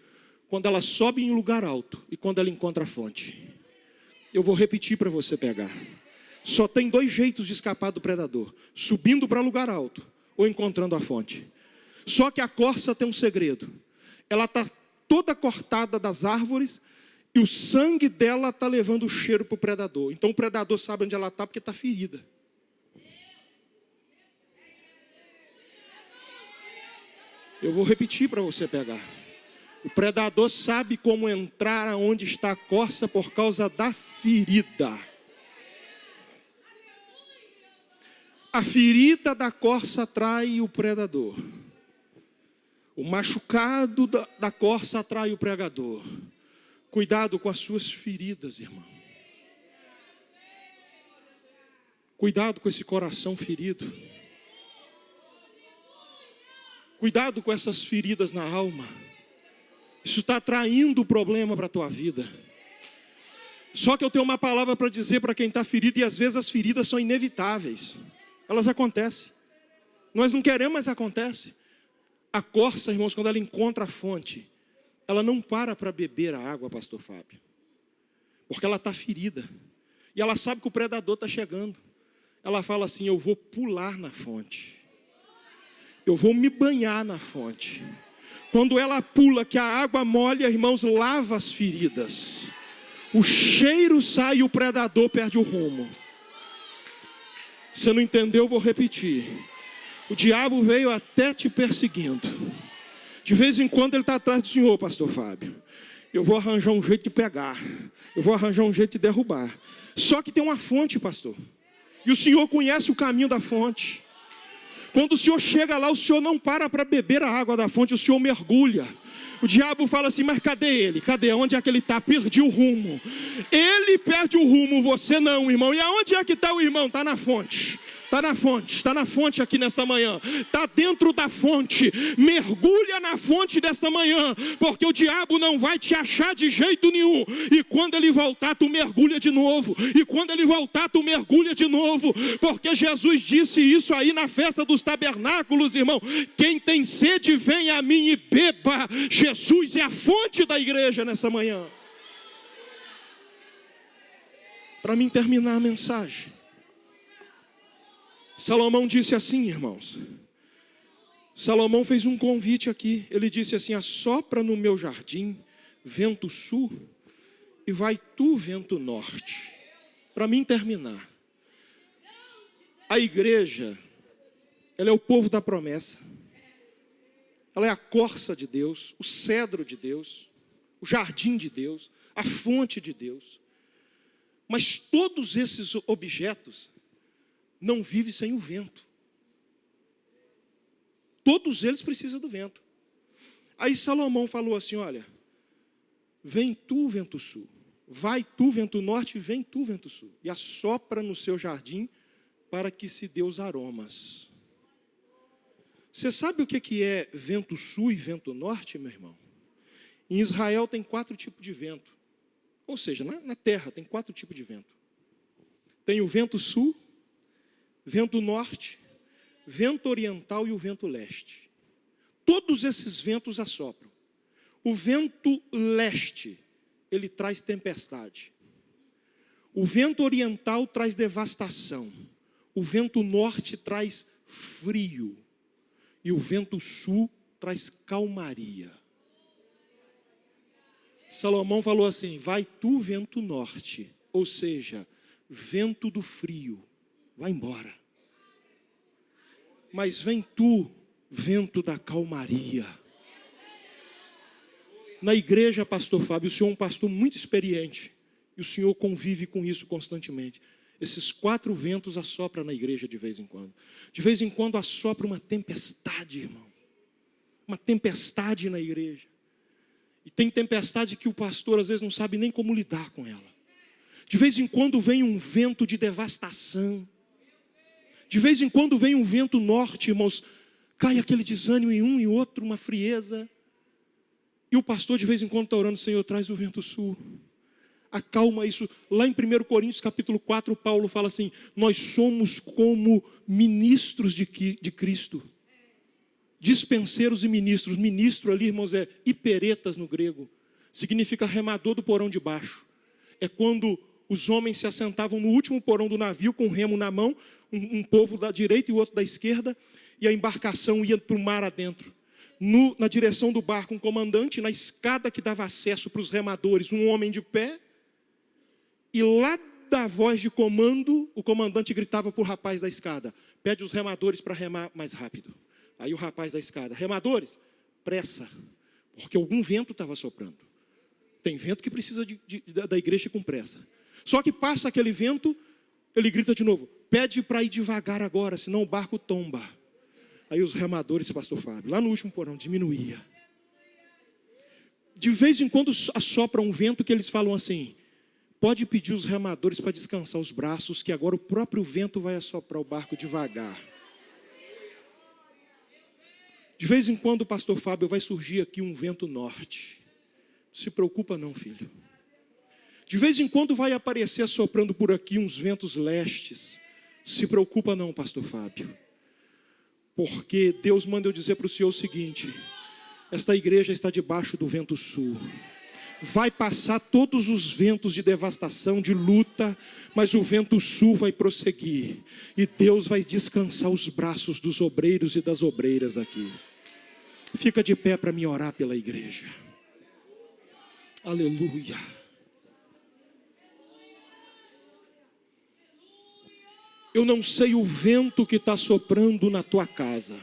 quando ela sobe em lugar alto e quando ela encontra a fonte. Eu vou repetir para você pegar. Só tem 2 jeitos de escapar do predador: subindo para lugar alto ou encontrando a fonte. Só que a corça tem um segredo. Ela está toda cortada das árvores e o sangue dela está levando o cheiro para o predador. Então o predador sabe onde ela está porque está ferida. Eu vou repetir para você pegar. O predador sabe como entrar aonde está a corça por causa da ferida. A ferida da corça atrai o predador. O machucado da corça atrai o pregador. Cuidado com as suas feridas, irmão. Cuidado com esse coração ferido. Cuidado com essas feridas na alma. Isso está atraindo o problema para a tua vida. Só que eu tenho uma palavra para dizer para quem está ferido, e às vezes as feridas são inevitáveis. Elas acontecem. Nós não queremos, mas acontece. A corça, irmãos, quando ela encontra a fonte, ela não para beber a água, pastor Fábio. Porque ela está ferida. E ela sabe que o predador está chegando. Ela fala assim: eu vou pular na fonte. Eu vou me banhar na fonte. Quando ela pula, que a água molha, irmãos, lava as feridas. O cheiro sai e o predador perde o rumo. Você não entendeu? Eu vou repetir. O diabo veio até te perseguindo. De vez em quando ele está atrás do Senhor, pastor Fábio. Eu vou arranjar um jeito de pegar. Eu vou arranjar um jeito de derrubar. Só que tem uma fonte, pastor. E o Senhor conhece o caminho da fonte. Quando o Senhor chega lá, o Senhor não para beber a água da fonte, o Senhor mergulha. O diabo fala assim: mas cadê ele? Cadê? Onde é que ele está? Perdi o rumo. Ele perde o rumo, você não, irmão. E aonde é que está o irmão? Está na fonte. Está na fonte aqui nesta manhã. Está dentro da fonte. Mergulha na fonte desta manhã, porque o diabo não vai te achar de jeito nenhum. E quando ele voltar, tu mergulha de novo. E quando ele voltar, tu mergulha de novo. Porque Jesus disse isso aí na festa dos tabernáculos, irmão: quem tem sede, vem a mim e beba. Jesus é a fonte da igreja nessa manhã. Para mim terminar a mensagem, Salomão disse assim, irmãos. Salomão fez um convite aqui. Ele disse assim: assopra no meu jardim vento sul e vai tu vento norte. Para mim terminar, a igreja, ela é o povo da promessa. Ela é a corça de Deus, o cedro de Deus, o jardim de Deus, a fonte de Deus. Mas todos esses objetos não vivem sem o vento. Todos eles precisam do vento. Aí Salomão falou assim: olha, vem tu, vento sul, vai tu, vento norte, vem tu, vento sul, e assopra no seu jardim para que se dê os aromas. Você sabe o que é vento sul e vento norte, meu irmão? Em Israel tem 4 tipos de vento. Ou seja, na terra tem 4 tipos de vento. Tem o vento sul, vento norte, vento oriental e o vento leste. Todos esses ventos assopram. O vento leste, ele traz tempestade. O vento oriental traz devastação. O vento norte traz frio. E o vento sul traz calmaria. Salomão falou assim: vai tu, vento norte, ou seja, vento do frio, vai embora. Mas vem tu, vento da calmaria. Na igreja, pastor Fábio, o senhor é um pastor muito experiente, e o senhor convive com isso constantemente. Esses 4 ventos assopram na igreja de vez em quando. De vez em quando assopra uma tempestade, irmão. Uma tempestade na igreja. E tem tempestade que o pastor às vezes não sabe nem como lidar com ela. De vez em quando vem um vento de devastação. De vez em quando vem um vento norte, irmãos. Cai aquele desânimo em um e outro, uma frieza. E o pastor de vez em quando está orando: Senhor, traz o vento sul. Acalma isso. Lá em 1 Coríntios capítulo 4, Paulo fala assim: nós somos como ministros de Cristo. Dispenseiros e ministros. Ministro ali, irmãos, é hiperetas no grego. Significa remador do porão de baixo. É quando os homens se assentavam no último porão do navio com o remo na mão, um povo da direita e o outro da esquerda, e a embarcação ia para o mar adentro. Na direção do barco, um comandante, na escada que dava acesso para os remadores, um homem de pé, e lá da voz de comando, o comandante gritava para o rapaz da escada: pede os remadores para remar mais rápido. Aí o rapaz da escada: remadores, pressa, porque algum vento estava soprando. Tem vento que precisa da igreja com pressa. Só que passa aquele vento, ele grita de novo: pede para ir devagar agora, senão o barco tomba. Aí os remadores, pastor Fábio, lá no último porão, diminuía. De vez em quando assopra um vento que eles falam assim: pode pedir os remadores para descansar os braços, que agora o próprio vento vai assoprar o barco devagar. De vez em quando, pastor Fábio, vai surgir aqui um vento norte. Se preocupa não, filho. De vez em quando vai aparecer soprando por aqui uns ventos lestes. Se preocupa não, pastor Fábio. Porque Deus manda eu dizer para o senhor o seguinte: esta igreja está debaixo do vento sul. Vai passar todos os ventos de devastação, de luta, mas o vento sul vai prosseguir. E Deus vai descansar os braços dos obreiros e das obreiras aqui. Fica de pé para me orar pela igreja. Aleluia. Eu não sei o vento que está soprando na tua casa.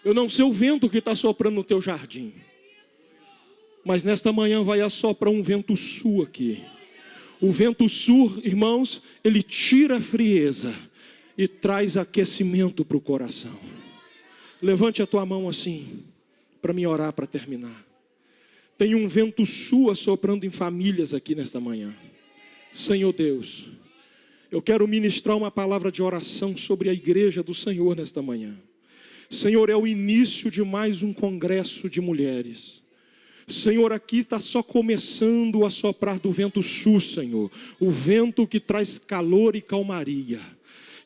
Eu não sei o vento que está soprando no teu jardim. Mas nesta manhã vai assoprar um vento sul aqui. O vento sul, irmãos, ele tira a frieza e traz aquecimento para o coração. Levante a tua mão assim, para me orar, para terminar. Tem um vento sul assoprando em famílias aqui nesta manhã. Senhor Deus, eu quero ministrar uma palavra de oração sobre a igreja do Senhor nesta manhã. Senhor, é o início de mais um congresso de mulheres. Senhor, aqui está só começando a soprar do vento sul, Senhor. O vento que traz calor e calmaria.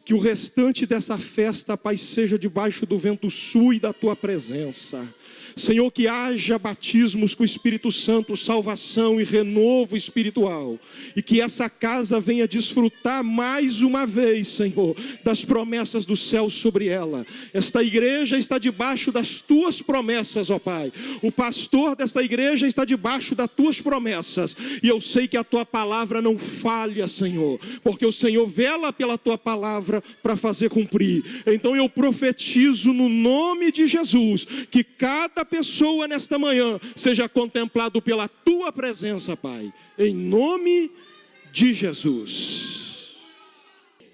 Que o restante dessa festa, Pai, seja debaixo do vento sul e da Tua presença. Senhor, que haja batismos com o Espírito Santo, salvação e renovo espiritual. E que essa casa venha desfrutar mais uma vez, Senhor, das promessas do céu sobre ela. Esta igreja está debaixo das Tuas promessas, ó Pai. O pastor desta igreja está debaixo das Tuas promessas. E eu sei que a Tua palavra não falha, Senhor. Porque o Senhor vela pela Tua palavra para fazer cumprir. Então eu profetizo no nome de Jesus, que cada pessoa nesta manhã seja contemplado pela Tua presença, Pai, em nome de Jesus.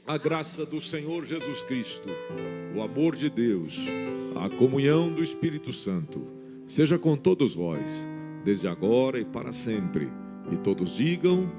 A graça do Senhor Jesus Cristo, o amor de Deus, a comunhão do Espírito Santo, seja com todos vós, desde agora e para sempre. E todos digam